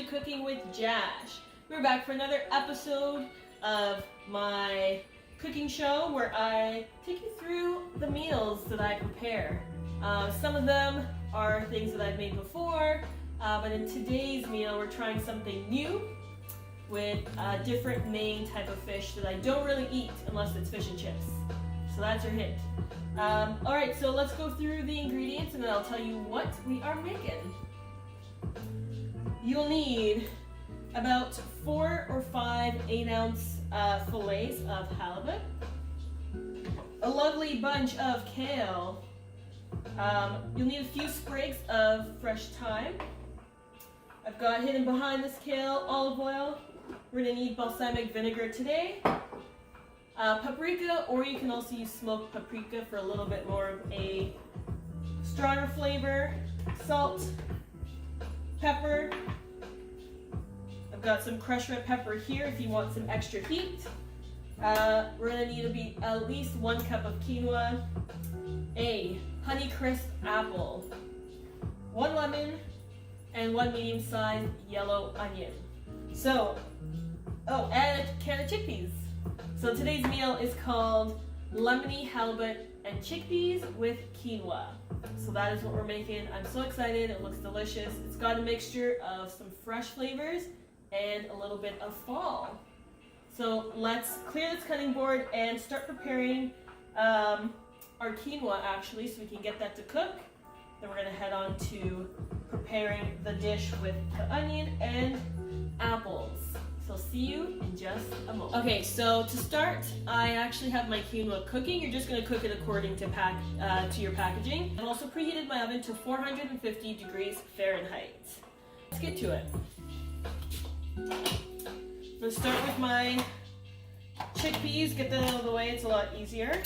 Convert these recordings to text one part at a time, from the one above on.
to Cooking with Jash. We're back for another episode of my cooking show where I take you through the meals that I prepare. Some of them are things that I've made before, but in today's meal we're trying something new with a different main type of fish that I don't really eat unless it's fish and chips. So that's your hint. Alright, so let's go through the ingredients and then I'll tell you what we are making. You'll need about 4 or 5 8-ounce fillets of halibut, a lovely bunch of kale, you'll need a few sprigs of fresh thyme. I've got hidden behind this kale olive oil. We're going to need balsamic vinegar today, paprika, or you can also use smoked paprika for a little bit more of a stronger flavor, salt, pepper. I've got some crushed red pepper here if you want some extra heat. We're going to need at least 1 cup of quinoa, a Honeycrisp apple, 1 lemon, and 1 medium-sized yellow onion. So, and a can of chickpeas. So today's meal is called Lemony Halibut and chickpeas with quinoa. So that is what we're making. I'm so excited. It looks delicious. It's got a mixture of some fresh flavors and a little bit of fall. So let's clear this cutting board and start preparing our quinoa actually, so we can get that to cook. Then we're going to head on to preparing the dish with the onion and apples. So see you in just a moment. Okay, so to start, I actually have my quinoa cooking. You're just going to cook it according to your packaging. I've also preheated my oven to 450 degrees Fahrenheit. Let's get to it. I'm going to start with my chickpeas, get that out of the way, it's a lot easier.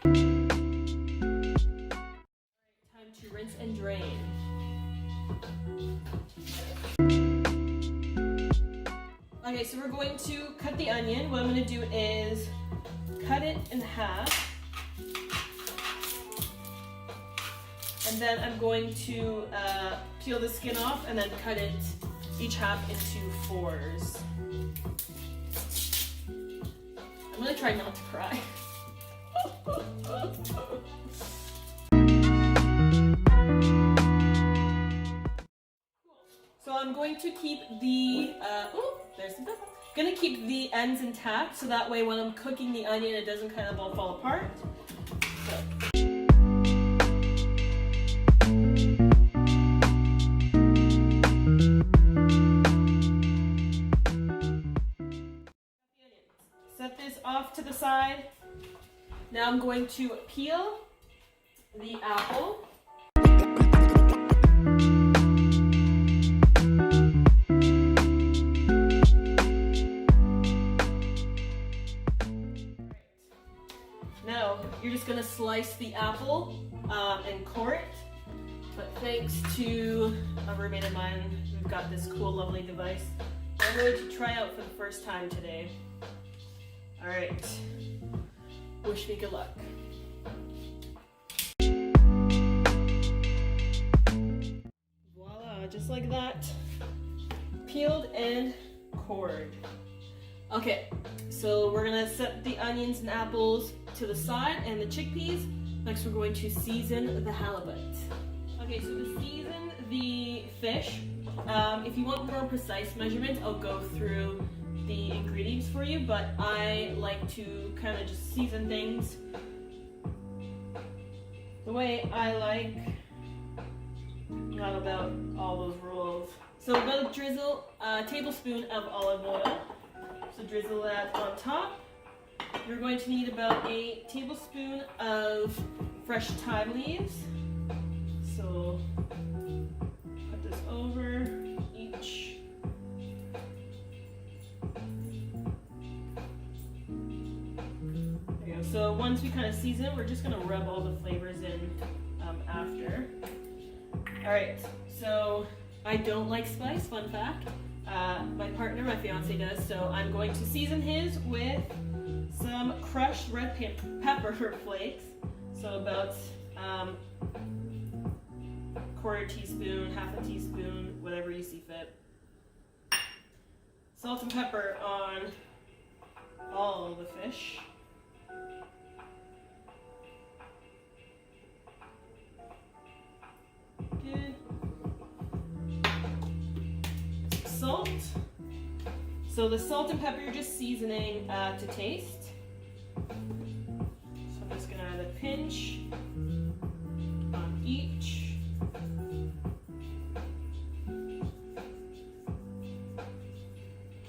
Time to rinse and drain. Okay, so we're going to cut the onion. What I'm going to do is cut it in half. And then I'm going to peel the skin off and then cut it each half into 4s. I'm going to try not to cry. So I'm going to keep the, gonna keep the ends intact so that way when I'm cooking the onion it doesn't kind of all fall apart. So. Set this off to the side. Now I'm going to peel the apple. Now you're just going to slice the apple and core it. But thanks to a roommate of mine, we've got this cool, lovely device I'm going to try out for the first time today. Alright, wish me good luck. Voila, just like that. Peeled and cored. Okay, so we're gonna set the onions and apples to the side and the chickpeas. Next we're going to season the halibut. Okay, so to season the fish, if you want more precise measurements, I'll go through the ingredients for you, but I like to kind of just season things the way I like, not about all those rules. So I'm going to drizzle a tablespoon of olive oil, so drizzle that on top. You're going to need about a tablespoon of fresh thyme leaves, so put this over each. So once we kind of season, we're just going to rub all the flavors in after. Alright, so I don't like spice, fun fact. My partner, my fiance does, so I'm going to season his with some crushed red pepper flakes. So about 1/4 teaspoon, half a teaspoon, whatever you see fit. Salt and pepper on all of the fish. Good. Salt. So the salt and pepper you're just seasoning to taste. So I'm just gonna add a pinch on each.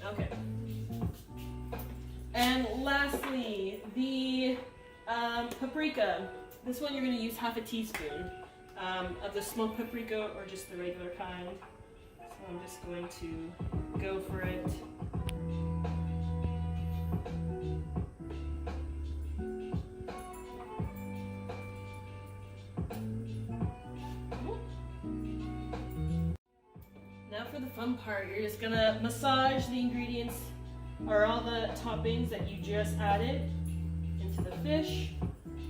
Okay. And lastly, the paprika. This one you're gonna use half a teaspoon of the smoked paprika or just the regular kind. So I'm just going to go for it. Now for the fun part, you're just gonna massage the ingredients or all the toppings that you just added into the fish.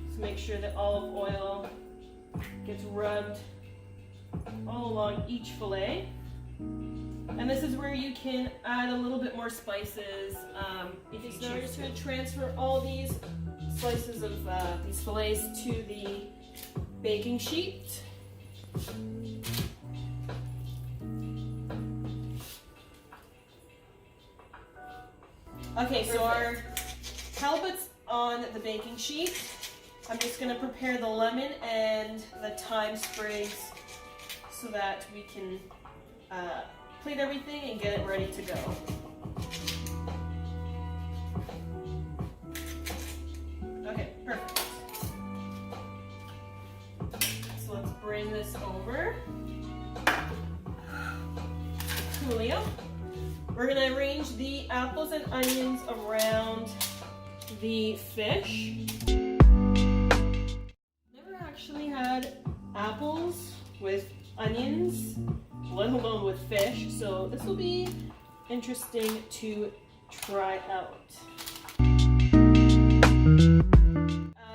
So make sure that olive oil gets rubbed all along each fillet. And this is where you can add a little bit more spices if you choose. Now you're just going to transfer all these slices of these fillets to the baking sheet. Okay, so our halibut's on the baking sheet. I'm just going to prepare the lemon and the thyme sprigs so that we can plate everything and get it ready to go. Okay, perfect. So let's bring this over. Coolio. We're gonna arrange the apples and onions around the fish. Never actually had apples with onions, let alone with fish, so this will be interesting to try out.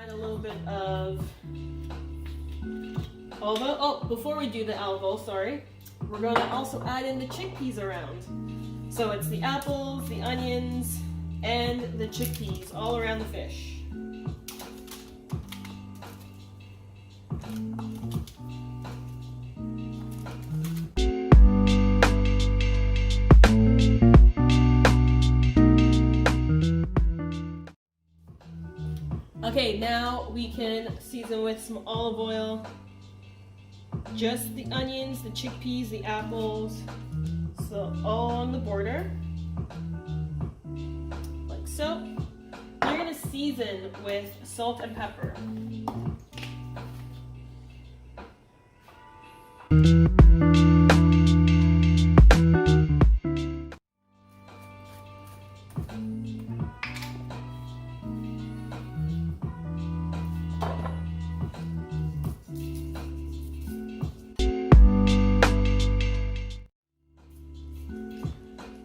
Add a little bit of olive oil. Oh, before we do the olive oil, sorry, we're going to also add in the chickpeas around. So it's the apples, the onions, and the chickpeas all around the fish. Okay, now we can season with some olive oil, just the onions, the chickpeas, the apples, so all along the border, like so. You're gonna season with salt and pepper.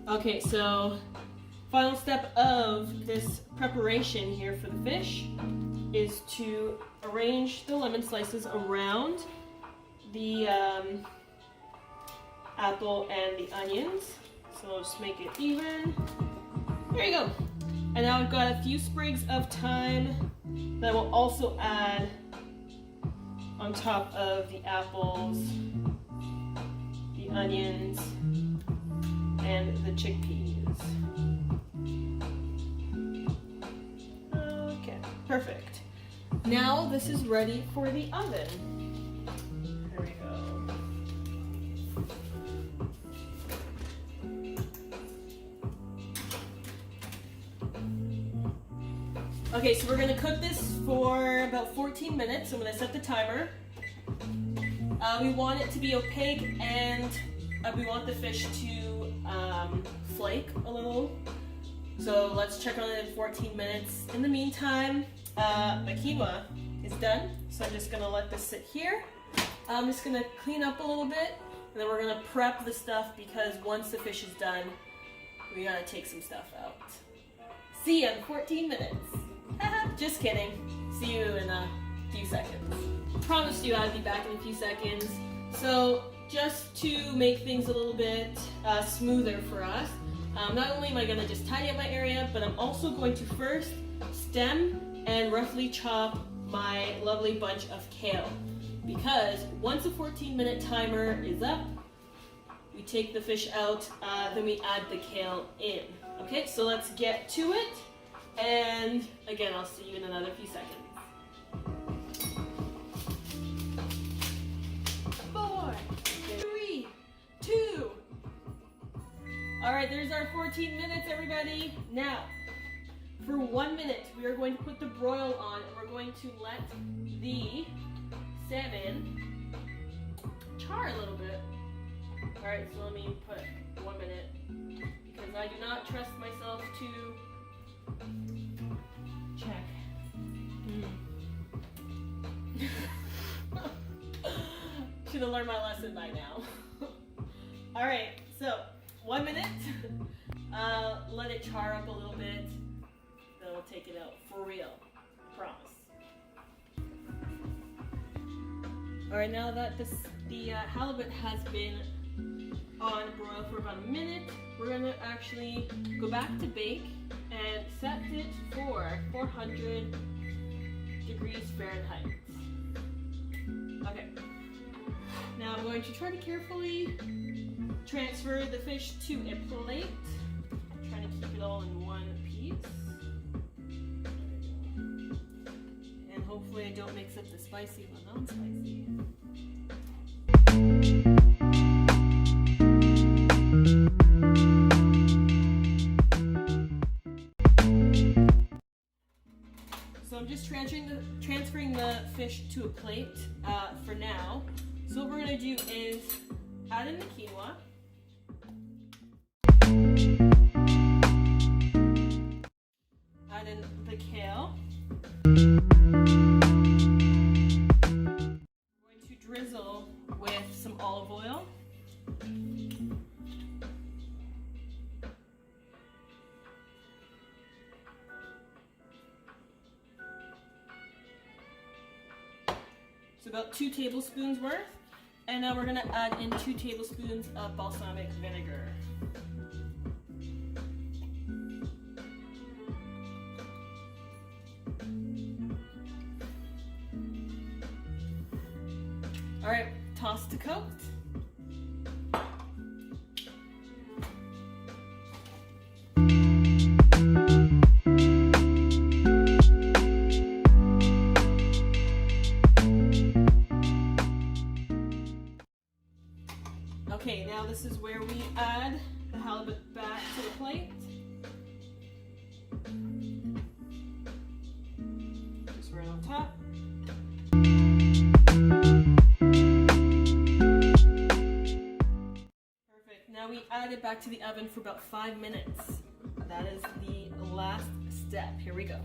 Okay, so final step of this preparation here for the fish is to arrange the lemon slices around the apple and the onions. So just make it even. There you go. And now I've got a few sprigs of thyme that will also add on top of the apples, the onions, and the chickpeas. Okay, perfect. Now this is ready for the oven. Here we go. Okay, so we're gonna cook this for about 14 minutes. I'm gonna set the timer. We want it to be opaque and we want the fish to flake a little. So let's check on it in 14 minutes. In the meantime, my quinoa is done. So I'm just gonna let this sit here. I'm just gonna clean up a little bit and then we're gonna prep the stuff because once the fish is done, we gotta take some stuff out. See you in 14 minutes. Just kidding. See you in a few seconds. Promised you I'd be back in a few seconds. So just to make things a little bit smoother for us, not only am I going to just tidy up my area, but I'm also going to first stem and roughly chop my lovely bunch of kale. Because once a 14-minute timer is up, we take the fish out, then we add the kale in. Okay, so let's get to it. And again, I'll see you in another few seconds. 4, 3, 2. All right, there's our 14 minutes, everybody. Now, for 1 minute, we are going to put the broil on, and we're going to let the salmon char a little bit. All right, so let me put 1 minute, because I do not trust myself to check. Should have learned my lesson by now. All right, so 1 minute. Let it char up a little bit. Then we'll take it out for real. Promise. All right, now that the halibut has been on broil for about a minute, we're gonna actually go back to bake and set it for 400 degrees Fahrenheit. Okay. Now I'm going to try to carefully transfer the fish to a plate. I'm trying to keep it all in one piece. And hopefully I don't mix up the spicy and the non-spicy. So I'm just transferring the fish to a plate for now. So what we're going to do is add in the quinoa. Add in the kale. We're going to drizzle with some olive oil. So about 2 tablespoons worth. And now we're going to add in 2 tablespoons of balsamic vinegar. All right, toss to coat. Okay, now this is where we add the halibut back to the plate. Just right on top. Perfect. Now we add it back to the oven for about 5 minutes. That is the last step. Here we go.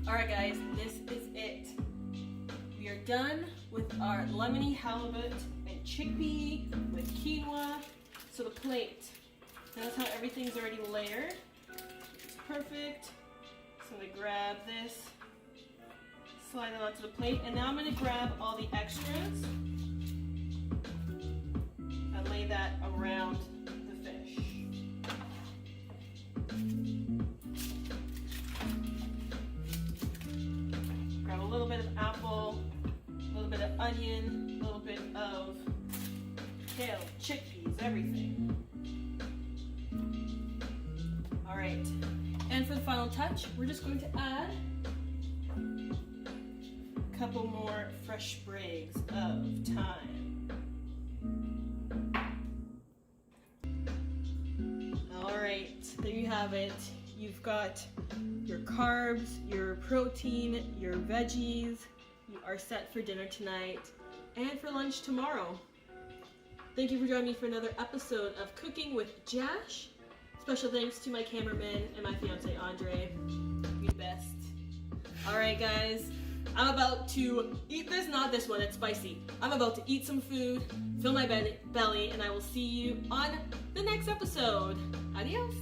Alright guys, this is it. We are done with our lemony halibut and chickpea with quinoa. So the plate, notice how everything's already layered. It's perfect. So I'm going to grab this, slide it onto the plate, and now I'm going to grab all the extras and lay that around the fish. Grab a little bit of apple, a little bit of onion, a little bit of kale, chickpeas, everything. All right, and for the final touch, we're just going to add a couple more fresh sprigs of thyme. All right, there you have it. You've got your carbs, your protein, your veggies. You are set for dinner tonight and for lunch tomorrow. Thank you for joining me for another episode of Cooking with Jash. Special thanks to my cameraman and my fiance Andre. You're the best. All right, guys. I'm about to eat this, not this one, it's spicy. I'm about to eat some food, fill my belly, and I will see you on the next episode. Adios.